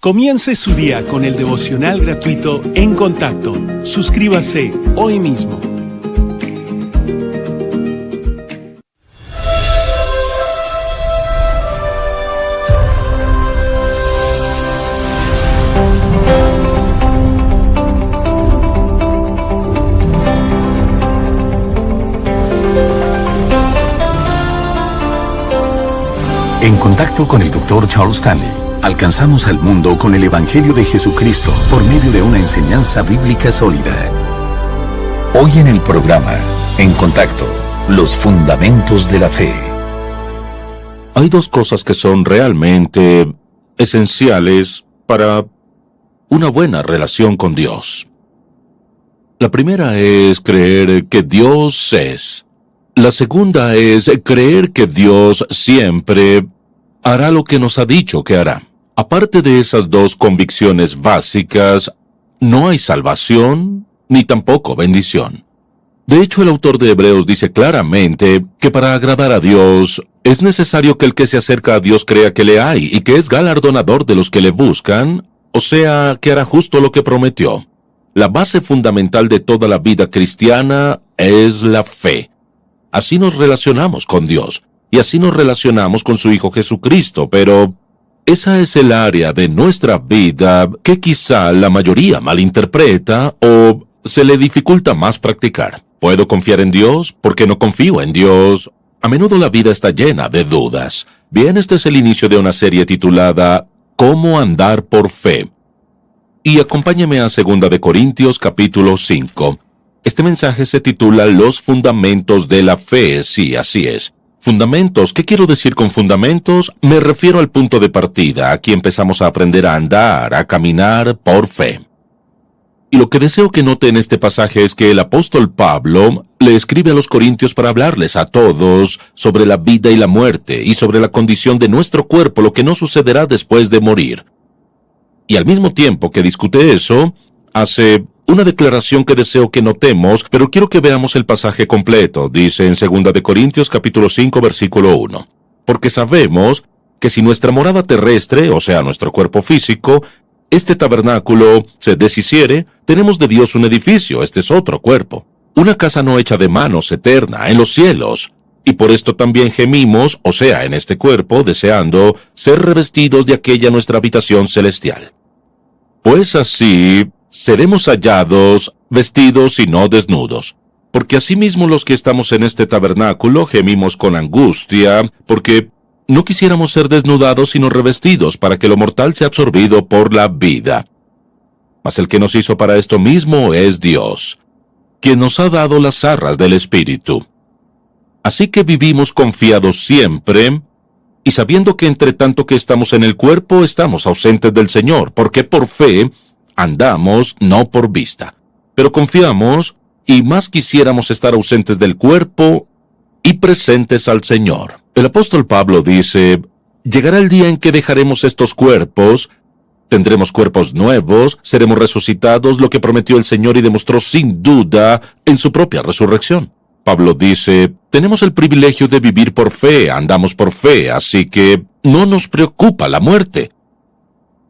Comience su día con el devocional gratuito En Contacto. Suscríbase hoy mismo. En Contacto con el Dr. Charles Stanley, alcanzamos al mundo con el Evangelio de Jesucristo por medio de una enseñanza bíblica sólida. Hoy en el programa, En Contacto, los fundamentos de la fe. Hay dos cosas que son realmente esenciales para una buena relación con Dios. La primera es creer que Dios es. La segunda es creer que Dios siempre hará lo que nos ha dicho que hará. Aparte de esas dos convicciones básicas, no hay salvación ni tampoco bendición. De hecho, el autor de Hebreos dice claramente que para agradar a Dios es necesario que el que se acerca a Dios crea que le hay y que es galardonador de los que le buscan, o sea, que hará justo lo que prometió. La base fundamental de toda la vida cristiana es la fe. Así nos relacionamos con Dios. Y así nos relacionamos con su Hijo Jesucristo, pero esa es el área de nuestra vida que quizá la mayoría malinterpreta o se le dificulta más practicar. ¿Puedo confiar en Dios? ¿Por qué no confío en Dios? A menudo la vida está llena de dudas. Bien, este es el inicio de una serie titulada ¿Cómo andar por fe? Y acompáñeme a 2 de Corintios capítulo 5. Este mensaje se titula Los fundamentos de la fe. Sí, así es. Fundamentos. ¿Qué quiero decir con fundamentos? Me refiero al punto de partida. Aquí empezamos a aprender a andar, a caminar por fe. Y lo que deseo que note en este pasaje es que el apóstol Pablo le escribe a los corintios para hablarles a todos sobre la vida y la muerte y sobre la condición de nuestro cuerpo, lo que no sucederá después de morir. Y al mismo tiempo que discute eso, hace una declaración que deseo que notemos, pero quiero que veamos el pasaje completo. Dice en 2 de Corintios capítulo 5 versículo 1. Porque sabemos que si nuestra morada terrestre, o sea nuestro cuerpo físico, este tabernáculo se deshiciere, tenemos de Dios un edificio, este es otro cuerpo, una casa no hecha de manos, eterna, en los cielos. Y por esto también gemimos, o sea, en este cuerpo, deseando ser revestidos de aquella nuestra habitación celestial. Pues así seremos hallados vestidos y no desnudos. Porque asimismo los que estamos en este tabernáculo gemimos con angustia, porque no quisiéramos ser desnudados sino revestidos, para que lo mortal sea absorbido por la vida. Mas el que nos hizo para esto mismo es Dios, quien nos ha dado las arras del Espíritu. Así que vivimos confiados siempre, y sabiendo que entre tanto que estamos en el cuerpo, estamos ausentes del Señor, porque por fe andamos, no por vista. Pero confiamos, y más quisiéramos estar ausentes del cuerpo y presentes al Señor. El apóstol Pablo dice, llegará el día en que dejaremos estos cuerpos, tendremos cuerpos nuevos, seremos resucitados, lo que prometió el Señor y demostró sin duda en su propia resurrección. Pablo dice, tenemos el privilegio de vivir por fe, andamos por fe, así que no nos preocupa la muerte.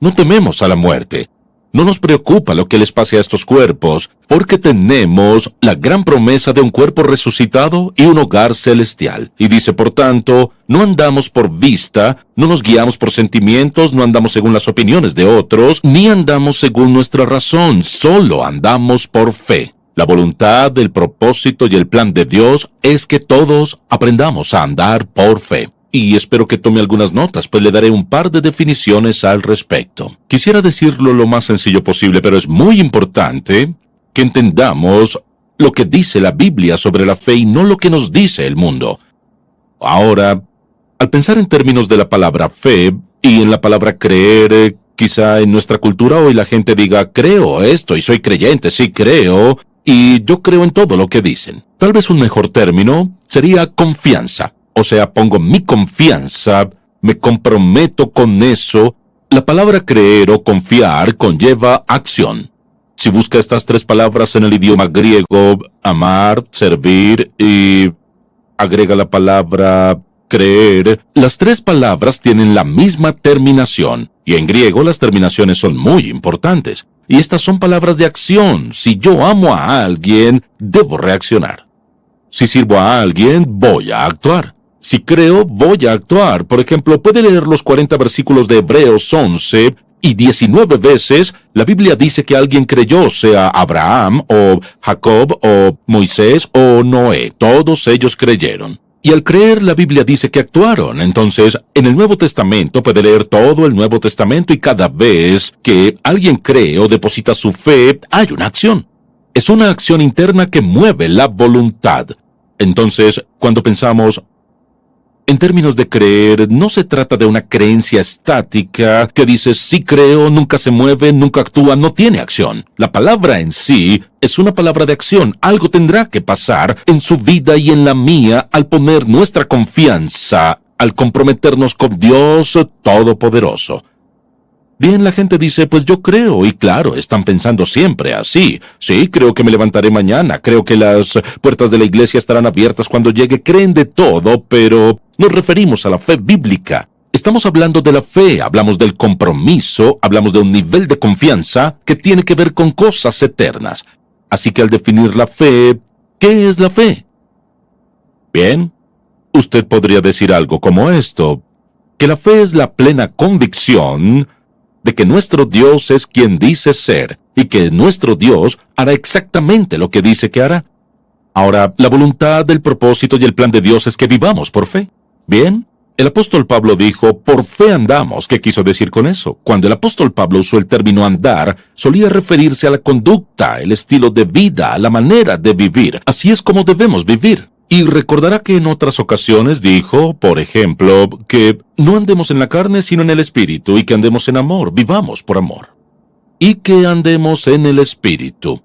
No tememos a la muerte. No nos preocupa lo que les pase a estos cuerpos, porque tenemos la gran promesa de un cuerpo resucitado y un hogar celestial. Y dice, por tanto, no andamos por vista, no nos guiamos por sentimientos, no andamos según las opiniones de otros, ni andamos según nuestra razón, solo andamos por fe. La voluntad, el propósito y el plan de Dios es que todos aprendamos a andar por fe. Y espero que tome algunas notas, pues le daré un par de definiciones al respecto. Quisiera decirlo lo más sencillo posible, pero es muy importante que entendamos lo que dice la Biblia sobre la fe y no lo que nos dice el mundo. Ahora, al pensar en términos de la palabra fe y en la palabra creer, quizá en nuestra cultura hoy la gente diga, creo esto y soy creyente, sí creo, y yo creo en todo lo que dicen. Tal vez un mejor término sería confianza. O sea, pongo mi confianza, me comprometo con eso. La palabra creer o confiar conlleva acción. Si busca estas tres palabras en el idioma griego, amar, servir y agrega la palabra creer, las tres palabras tienen la misma terminación. Y en griego las terminaciones son muy importantes. Y estas son palabras de acción. Si yo amo a alguien, debo reaccionar. Si sirvo a alguien, voy a actuar. Si creo, voy a actuar. Por ejemplo, puede leer los 40 versículos de Hebreos 11 y 19 veces la Biblia dice que alguien creyó, sea Abraham o Jacob o Moisés o Noé. Todos ellos creyeron. Y al creer, la Biblia dice que actuaron. Entonces, en el Nuevo Testamento puede leer todo el Nuevo Testamento y cada vez que alguien cree o deposita su fe, hay una acción. Es una acción interna que mueve la voluntad. Entonces, cuando pensamos en términos de creer, no se trata de una creencia estática que dice sí creo, nunca se mueve, nunca actúa, no tiene acción. La palabra en sí es una palabra de acción. Algo tendrá que pasar en su vida y en la mía al poner nuestra confianza, al comprometernos con Dios Todopoderoso. Bien, la gente dice, pues yo creo, y claro, están pensando siempre así. Sí, creo que me levantaré mañana, creo que las puertas de la iglesia estarán abiertas cuando llegue, creen de todo, pero nos referimos a la fe bíblica. Estamos hablando de la fe, hablamos del compromiso, hablamos de un nivel de confianza que tiene que ver con cosas eternas. Así que al definir la fe, ¿qué es la fe? Bien, usted podría decir algo como esto, que la fe es la plena convicción de que nuestro Dios es quien dice ser y que nuestro Dios hará exactamente lo que dice que hará. Ahora, la voluntad, el propósito y el plan de Dios es que vivamos por fe. Bien, el apóstol Pablo dijo, por fe andamos. ¿Qué quiso decir con eso? Cuando el apóstol Pablo usó el término andar, solía referirse a la conducta, el estilo de vida, a la manera de vivir. Así es como debemos vivir. Y recordará que en otras ocasiones dijo, por ejemplo, que no andemos en la carne sino en el Espíritu y que andemos en amor, vivamos por amor. Y que andemos en el Espíritu.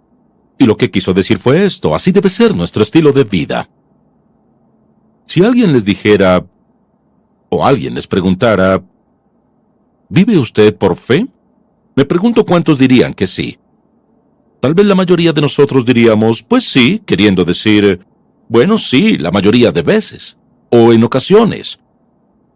Y lo que quiso decir fue esto, así debe ser nuestro estilo de vida. Si alguien les dijera, o alguien les preguntara, ¿vive usted por fe? Me pregunto cuántos dirían que sí. Tal vez la mayoría de nosotros diríamos, pues sí, queriendo decir, bueno, sí, la mayoría de veces, o en ocasiones,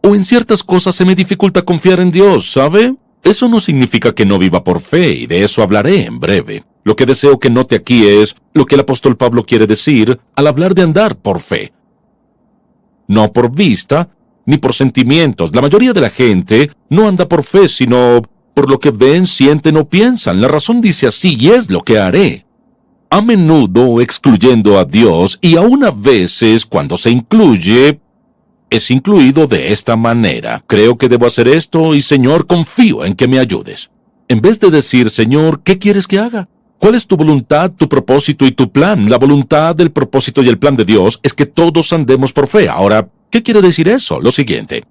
o en ciertas cosas se me dificulta confiar en Dios, ¿sabe? Eso no significa que no viva por fe, y de eso hablaré en breve. Lo que deseo que note aquí es lo que el apóstol Pablo quiere decir al hablar de andar por fe. No por vista, ni por sentimientos. La mayoría de la gente no anda por fe, sino por lo que ven, sienten o piensan. La razón dice así, y es lo que haré. A menudo excluyendo a Dios, y aún a veces cuando se incluye, es incluido de esta manera. Creo que debo hacer esto y Señor, confío en que me ayudes. En vez de decir, Señor, ¿qué quieres que haga? ¿Cuál es tu voluntad, tu propósito y tu plan? La voluntad, el propósito y el plan de Dios es que todos andemos por fe. Ahora, ¿qué quiere decir eso? Lo siguiente.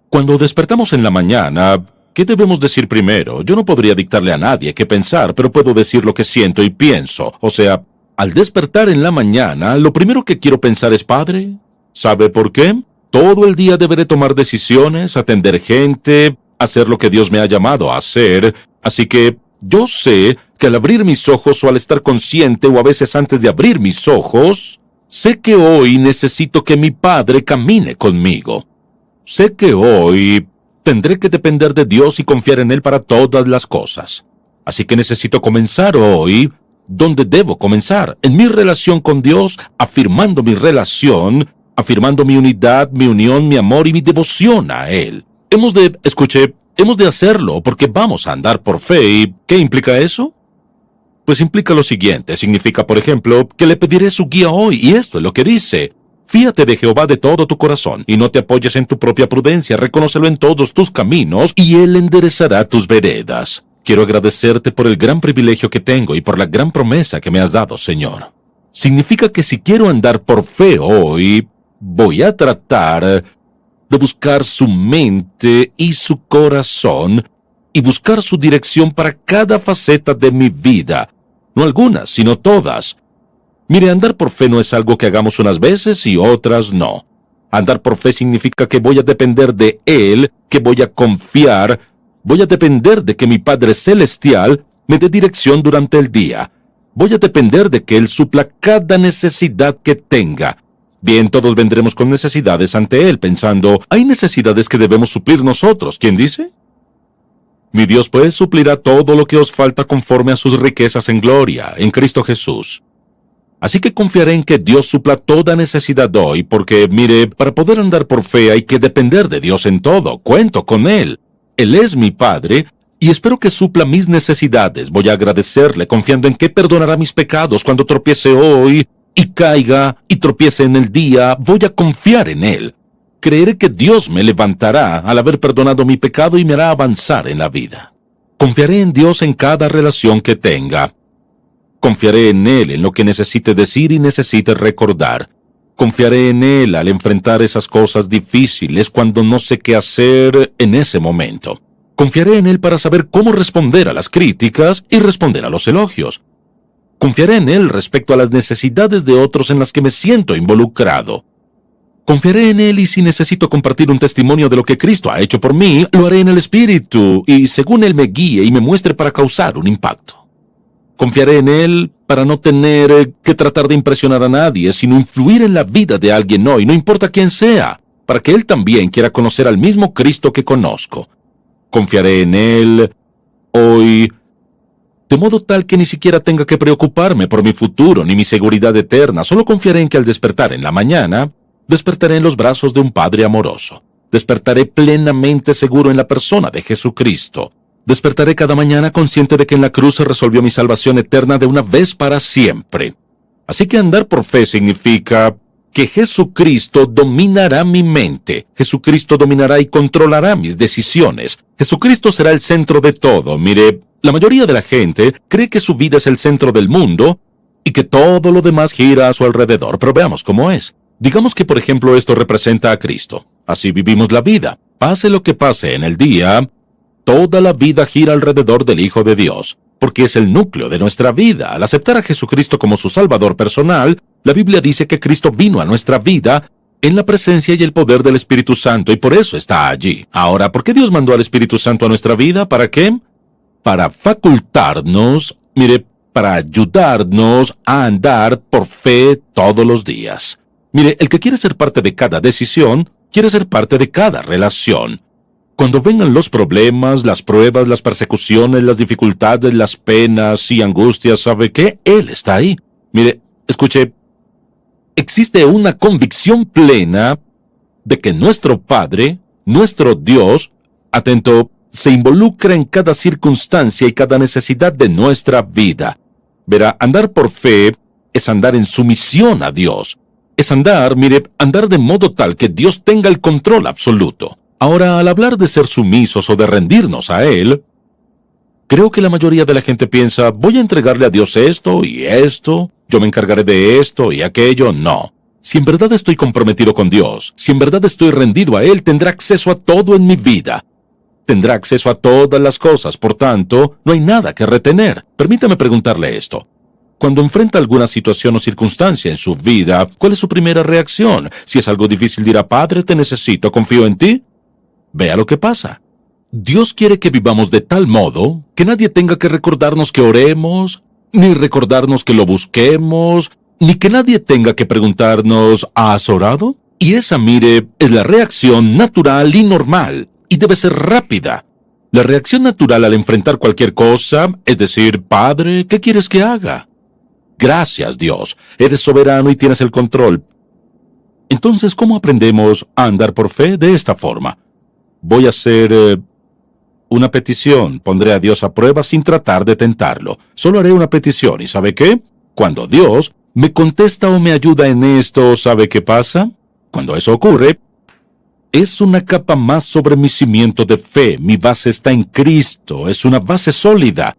Cuando despertamos en la mañana, ¿qué debemos decir primero? Yo no podría dictarle a nadie qué pensar, pero puedo decir lo que siento y pienso. O sea, al despertar en la mañana, lo primero que quiero pensar es, Padre, ¿sabe por qué? Todo el día deberé tomar decisiones, atender gente, hacer lo que Dios me ha llamado a hacer. Así que yo sé que al abrir mis ojos o al estar consciente o a veces antes de abrir mis ojos, sé que hoy necesito que mi Padre camine conmigo. Sé que hoy tendré que depender de Dios y confiar en Él para todas las cosas. Así que necesito comenzar hoy donde debo comenzar, en mi relación con Dios, afirmando mi relación, afirmando mi unidad, mi unión, mi amor y mi devoción a Él. Hemos de hacerlo porque vamos a andar por fe. ¿Y qué implica eso? Pues implica lo siguiente. Significa, por ejemplo, que le pediré su guía hoy, y esto es lo que dice. Fíate de Jehová de todo tu corazón, y no te apoyes en tu propia prudencia, reconócelo en todos tus caminos, y Él enderezará tus veredas. Quiero agradecerte por el gran privilegio que tengo y por la gran promesa que me has dado, Señor. Significa que si quiero andar por fe hoy, voy a tratar de buscar su mente y su corazón, y buscar su dirección para cada faceta de mi vida. No algunas, sino todas. Mire, andar por fe no es algo que hagamos unas veces y otras no. Andar por fe significa que voy a depender de Él, que voy a confiar, voy a depender de que mi Padre Celestial me dé dirección durante el día. Voy a depender de que Él supla cada necesidad que tenga. Bien, todos vendremos con necesidades ante Él, pensando, hay necesidades que debemos suplir nosotros. ¿Quién dice? Mi Dios pues suplirá todo lo que os falta conforme a sus riquezas en gloria, en Cristo Jesús. Así que confiaré en que Dios supla toda necesidad hoy, porque, mire, para poder andar por fe hay que depender de Dios en todo. Cuento con Él. Él es mi Padre, y espero que supla mis necesidades. Voy a agradecerle, confiando en que perdonará mis pecados cuando tropiece hoy, y caiga, y tropiece en el día. Voy a confiar en Él. Creeré que Dios me levantará al haber perdonado mi pecado y me hará avanzar en la vida. Confiaré en Dios en cada relación que tenga. Confiaré en Él en lo que necesite decir y necesite recordar. Confiaré en Él al enfrentar esas cosas difíciles cuando no sé qué hacer en ese momento. Confiaré en Él para saber cómo responder a las críticas y responder a los elogios. Confiaré en Él respecto a las necesidades de otros en las que me siento involucrado. Confiaré en Él y si necesito compartir un testimonio de lo que Cristo ha hecho por mí, lo haré en el Espíritu y según Él me guíe y me muestre para causar un impacto. Confiaré en Él para no tener que tratar de impresionar a nadie, sino influir en la vida de alguien hoy, no importa quién sea, para que Él también quiera conocer al mismo Cristo que conozco. Confiaré en Él hoy, de modo tal que ni siquiera tenga que preocuparme por mi futuro ni mi seguridad eterna. Solo confiaré en que al despertar en la mañana, despertaré en los brazos de un Padre amoroso. Despertaré plenamente seguro en la persona de Jesucristo. Despertaré cada mañana consciente de que en la cruz se resolvió mi salvación eterna de una vez para siempre. Así que andar por fe significa que Jesucristo dominará mi mente. Jesucristo dominará y controlará mis decisiones. Jesucristo será el centro de todo. Mire, la mayoría de la gente cree que su vida es el centro del mundo y que todo lo demás gira a su alrededor. Pero veamos cómo es. Digamos que, por ejemplo, esto representa a Cristo. Así vivimos la vida. Pase lo que pase en el día, toda la vida gira alrededor del Hijo de Dios, porque es el núcleo de nuestra vida. Al aceptar a Jesucristo como su Salvador personal, la Biblia dice que Cristo vino a nuestra vida en la presencia y el poder del Espíritu Santo, y por eso está allí. Ahora, ¿por qué Dios mandó al Espíritu Santo a nuestra vida? ¿Para qué? Para facultarnos, para ayudarnos a andar por fe todos los días. Mire, el que quiere ser parte de cada decisión, quiere ser parte de cada relación. Cuando vengan los problemas, las pruebas, las persecuciones, las dificultades, las penas y angustias, ¿sabe qué? Él está ahí. Mire, escuche, existe una convicción plena de que nuestro Padre, nuestro Dios, atento, se involucra en cada circunstancia y cada necesidad de nuestra vida. Verá, andar por fe es andar en sumisión a Dios. Es andar de modo tal que Dios tenga el control absoluto. Ahora, al hablar de ser sumisos o de rendirnos a Él, creo que la mayoría de la gente piensa, voy a entregarle a Dios esto y esto, yo me encargaré de esto y aquello. No. Si en verdad estoy comprometido con Dios, si en verdad estoy rendido a Él, tendrá acceso a todo en mi vida. Tendrá acceso a todas las cosas, por tanto, no hay nada que retener. Permítame preguntarle esto. Cuando enfrenta alguna situación o circunstancia en su vida, ¿cuál es su primera reacción? Si es algo difícil, dirá, Padre, te necesito, confío en ti. Vea lo que pasa. Dios quiere que vivamos de tal modo que nadie tenga que recordarnos que oremos, ni recordarnos que lo busquemos, ni que nadie tenga que preguntarnos, ¿has orado? Y esa, es la reacción natural y normal, y debe ser rápida. La reacción natural al enfrentar cualquier cosa es decir, Padre, ¿qué quieres que haga? Gracias, Dios. Eres soberano y tienes el control. Entonces, ¿cómo aprendemos a andar por fe? De esta forma. Voy a hacer una petición. Pondré a Dios a prueba sin tratar de tentarlo. Solo haré una petición. ¿Y sabe qué? Cuando Dios me contesta o me ayuda en esto, ¿sabe qué pasa? Cuando eso ocurre, es una capa más sobre mi cimiento de fe. Mi base está en Cristo. Es una base sólida.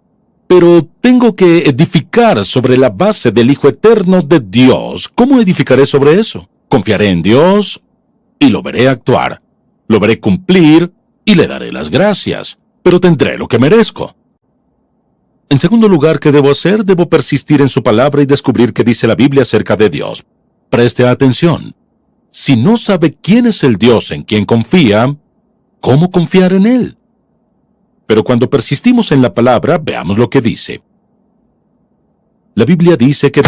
Pero tengo que edificar sobre la base del Hijo Eterno de Dios. ¿Cómo edificaré sobre eso? Confiaré en Dios y lo veré actuar. Lo veré cumplir y le daré las gracias. Pero tendré lo que merezco. En segundo lugar, ¿qué debo hacer? Debo persistir en su palabra y descubrir qué dice la Biblia acerca de Dios. Preste atención. Si no sabe quién es el Dios en quien confía, ¿cómo confiar en Él? Pero cuando persistimos en la palabra, veamos lo que dice. La Biblia dice que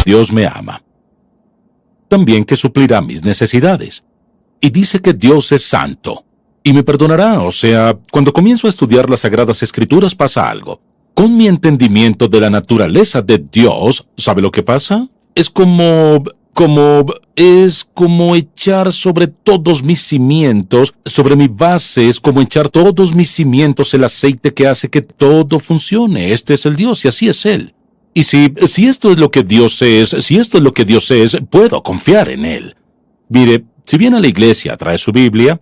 Dios me ama. También que suplirá mis necesidades. Y dice que Dios es santo. Y me perdonará, o sea, cuando comienzo a estudiar las Sagradas Escrituras pasa algo. Con mi entendimiento de la naturaleza de Dios, ¿sabe lo que pasa? Es como echar sobre todos mis cimientos, sobre mi base, es como echar todos mis cimientos el aceite que hace que todo funcione. Este es el Dios y así es Él. Y si esto es lo que Dios es, puedo confiar en Él. Mire, si viene a la iglesia, trae su Biblia,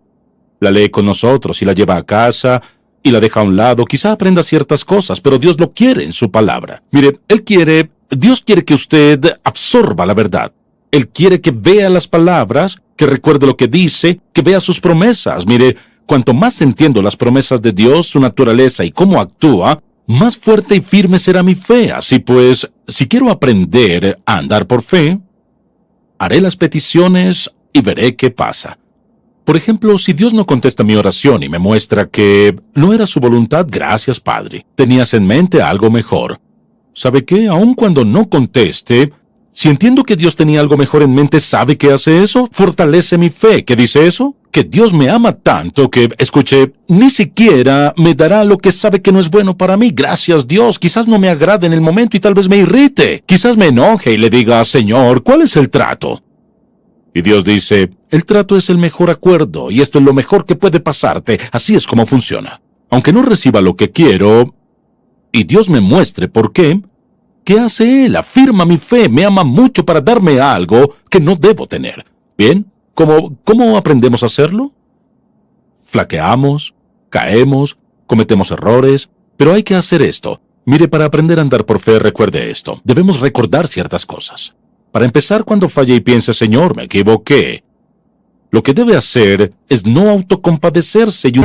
la lee con nosotros y la lleva a casa y la deja a un lado, quizá aprenda ciertas cosas, pero Dios lo quiere en su palabra. Mire, Dios quiere que usted absorba la verdad. Él quiere que vea las palabras, que recuerde lo que dice, que vea sus promesas. Mire, cuanto más entiendo las promesas de Dios, su naturaleza y cómo actúa, más fuerte y firme será mi fe. Así pues, si quiero aprender a andar por fe, haré las peticiones y veré qué pasa. Por ejemplo, si Dios no contesta mi oración y me muestra que no era su voluntad, gracias, Padre. Tenías en mente algo mejor. ¿Sabe qué? Aun cuando no conteste, si entiendo que Dios tenía algo mejor en mente, ¿sabe qué hace eso? Fortalece mi fe. ¿Qué dice eso? Que Dios me ama tanto que, escuche, ni siquiera me dará lo que sabe que no es bueno para mí. Gracias, Dios. Quizás no me agrade en el momento y tal vez me irrite. Quizás me enoje y le diga, Señor, ¿cuál es el trato? Y Dios dice, el trato es el mejor acuerdo y esto es lo mejor que puede pasarte. Así es como funciona. Aunque no reciba lo que quiero y Dios me muestre por qué, ¿qué hace Él? Afirma mi fe, me ama mucho para darme algo que no debo tener. ¿Bien? ¿Cómo aprendemos a hacerlo? Flaqueamos, caemos, cometemos errores, pero hay que hacer esto. Mire, para aprender a andar por fe, recuerde esto. Debemos recordar ciertas cosas. Para empezar, cuando falle y piense, Señor, me equivoqué, lo que debe hacer es no autocompadecerse y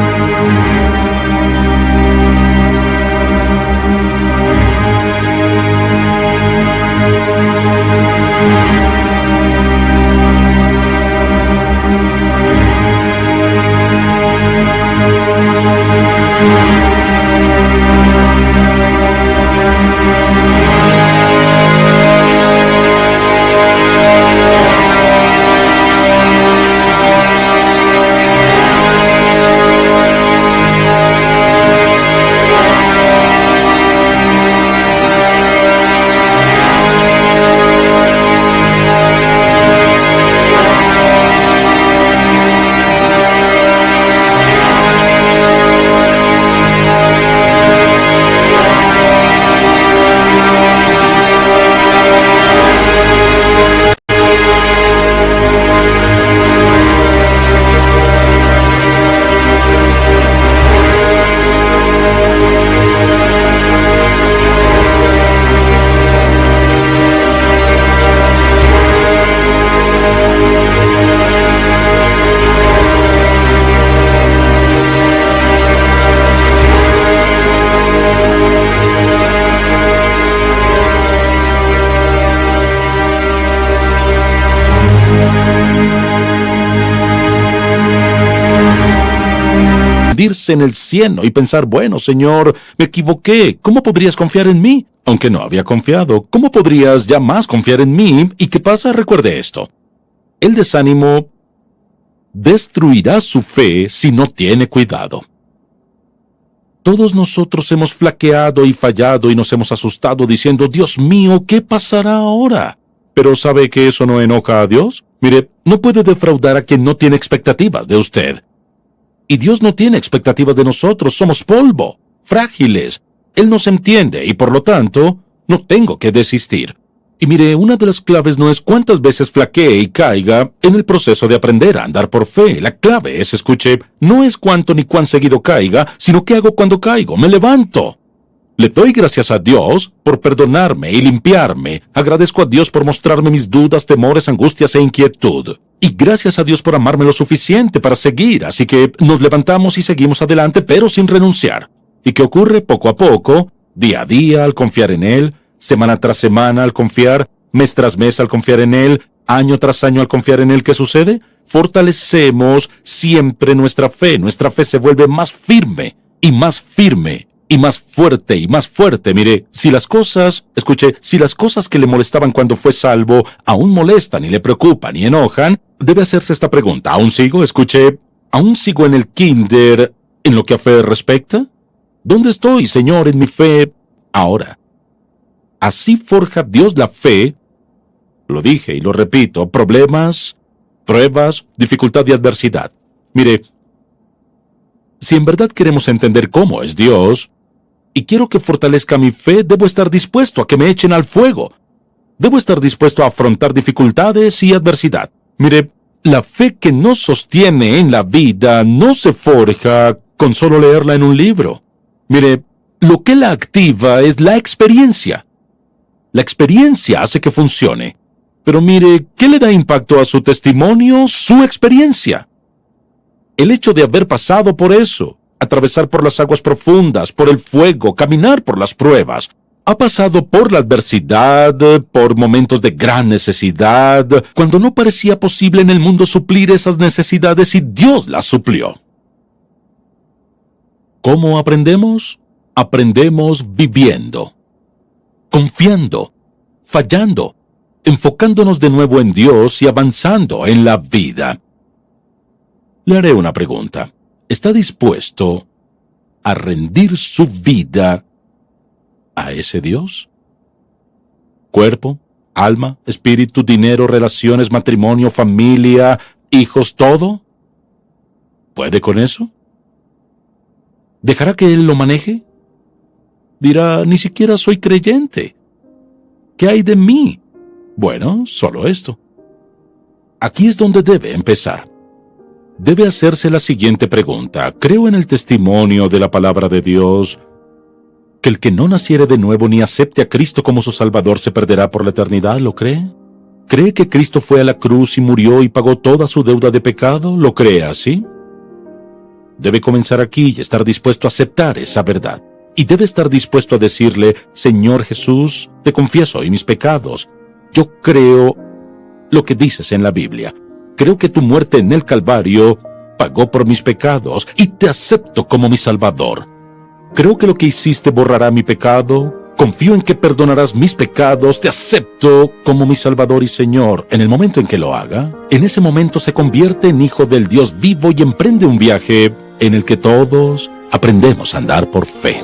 hundirse en el cieno y pensar, bueno, Señor, me equivoqué, ¿cómo podrías confiar en mí? Aunque no había confiado, ¿cómo podrías ya más confiar en mí? ¿Y qué pasa? Recuerde esto. El desánimo destruirá su fe si no tiene cuidado. Todos nosotros hemos flaqueado y fallado y nos hemos asustado diciendo, Dios mío, ¿qué pasará ahora? Pero ¿sabe que eso no enoja a Dios? Mire, no puede defraudar a quien no tiene expectativas de usted. Y Dios no tiene expectativas de nosotros, somos polvo, frágiles. Él nos entiende y por lo tanto, no tengo que desistir. Y mire, una de las claves no es cuántas veces flaquee y caiga en el proceso de aprender a andar por fe. La clave es, escuche, no es cuánto ni cuán seguido caiga, sino qué hago cuando caigo. Me levanto. Le doy gracias a Dios por perdonarme y limpiarme. Agradezco a Dios por mostrarme mis dudas, temores, angustias e inquietud. Y gracias a Dios por amarme lo suficiente para seguir. Así que nos levantamos y seguimos adelante, pero sin renunciar. ¿Y qué ocurre? Poco a poco, día a día, al confiar en Él, semana tras semana al confiar, mes tras mes al confiar en Él, año tras año al confiar en Él, ¿qué sucede? Fortalecemos siempre nuestra fe se vuelve más firme y más firme y más fuerte y más fuerte. Mire, si las cosas que le molestaban cuando fue salvo aún molestan y le preocupan y enojan, debe hacerse esta pregunta. ¿Aún sigo? ¿Aún sigo en el kinder en lo que a fe respecta? ¿Dónde estoy, Señor, en mi fe ahora? Así forja Dios la fe. Lo dije y lo repito: problemas, pruebas, dificultad y adversidad. Mire, si en verdad queremos entender cómo es Dios, y quiero que fortalezca mi fe, debo estar dispuesto a que me echen al fuego. Debo estar dispuesto a afrontar dificultades y adversidad. Mire, la fe que nos sostiene en la vida no se forja con solo leerla en un libro. Mire, lo que la activa es la experiencia. La experiencia hace que funcione. Pero mire, ¿qué le da impacto a su testimonio? Su experiencia. El hecho de haber pasado por eso, atravesar por las aguas profundas, por el fuego, caminar por las pruebas. Ha pasado por la adversidad, por momentos de gran necesidad, cuando no parecía posible en el mundo suplir esas necesidades y Dios las suplió. ¿Cómo aprendemos? Aprendemos viviendo, confiando, fallando, enfocándonos de nuevo en Dios y avanzando en la vida. Le haré una pregunta. ¿Está dispuesto a rendir su vida a ese Dios? Cuerpo, alma, espíritu, dinero, relaciones, matrimonio, familia, hijos, todo. ¿Puede con eso? ¿Dejará que Él lo maneje? Dirá: ni siquiera soy creyente. ¿Qué hay de mí? Bueno, solo esto. Aquí es donde debe empezar. Debe hacerse la siguiente pregunta. ¿Creo en el testimonio de la palabra de Dios que el que no naciere de nuevo ni acepte a Cristo como su Salvador se perderá por la eternidad? ¿Lo cree? ¿Cree que Cristo fue a la cruz y murió y pagó toda su deuda de pecado? ¿Lo cree así? Debe comenzar aquí y estar dispuesto a aceptar esa verdad. Y debe estar dispuesto a decirle: Señor Jesús, te confieso hoy mis pecados. Yo creo lo que dices en la Biblia. Creo que tu muerte en el Calvario pagó por mis pecados y te acepto como mi Salvador. Creo que lo que hiciste borrará mi pecado. Confío en que perdonarás mis pecados. Te acepto como mi Salvador y Señor. En el momento en que lo haga, en ese momento se convierte en hijo del Dios vivo y emprende un viaje en el que todos aprendemos a andar por fe.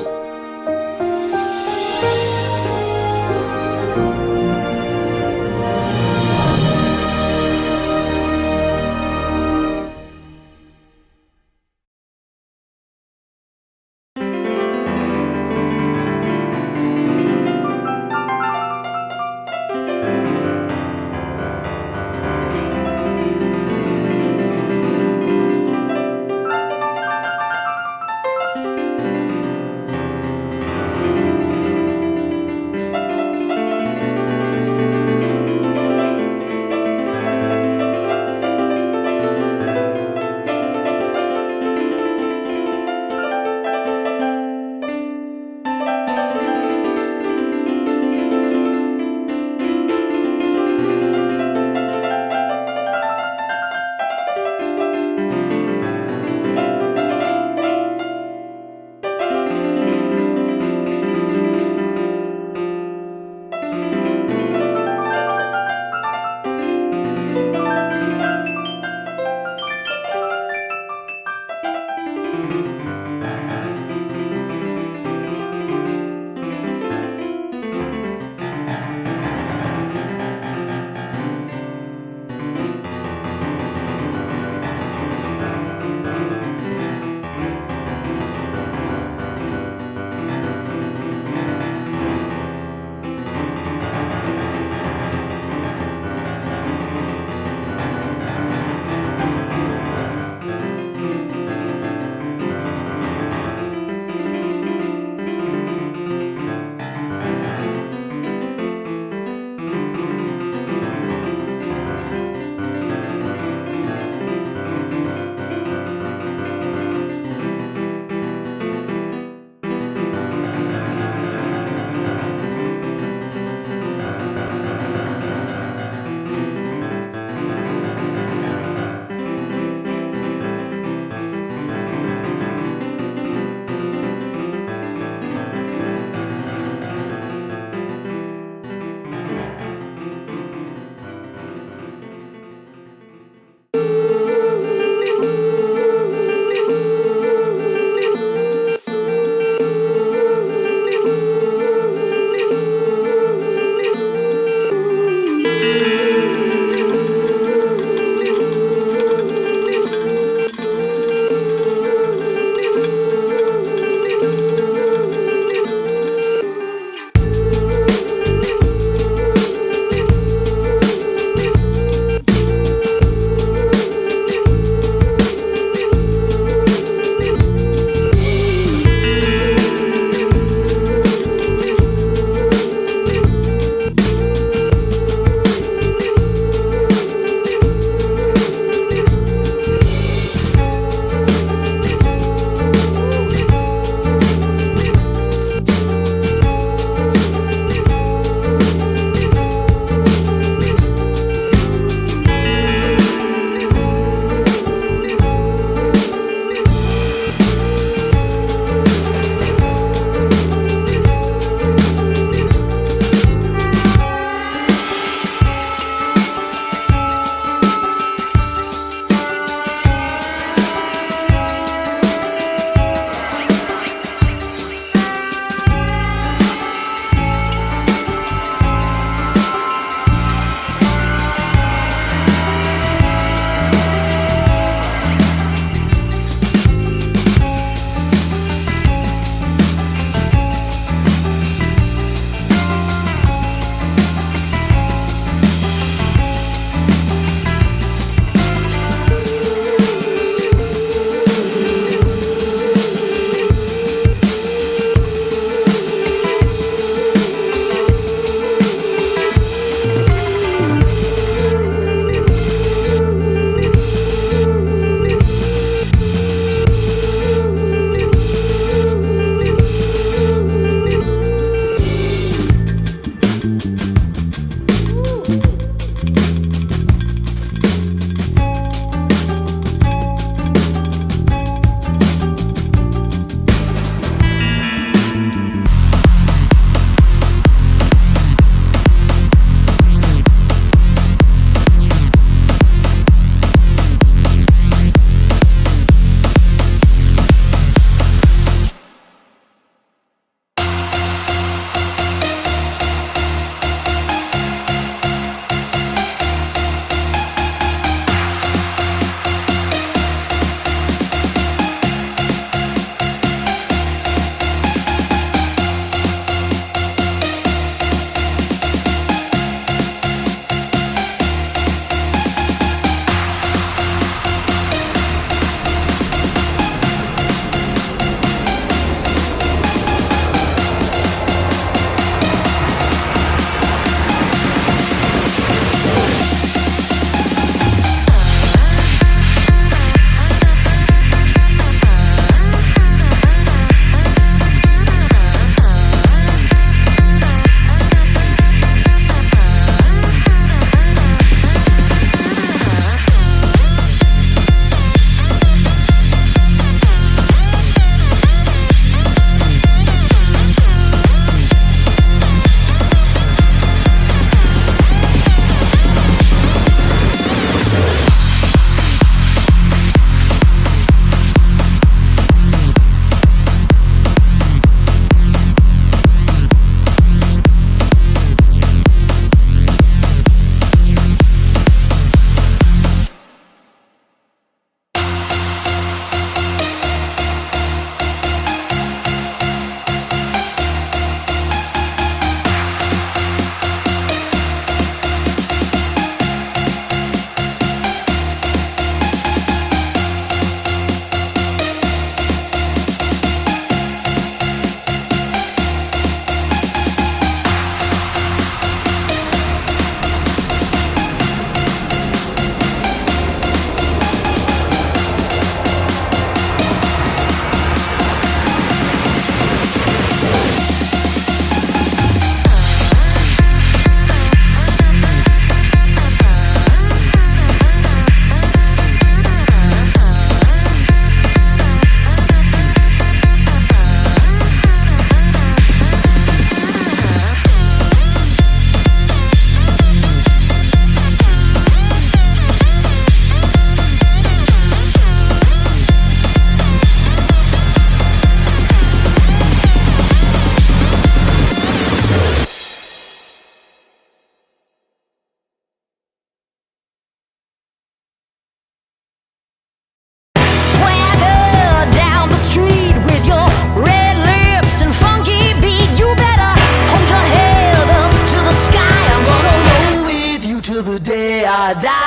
da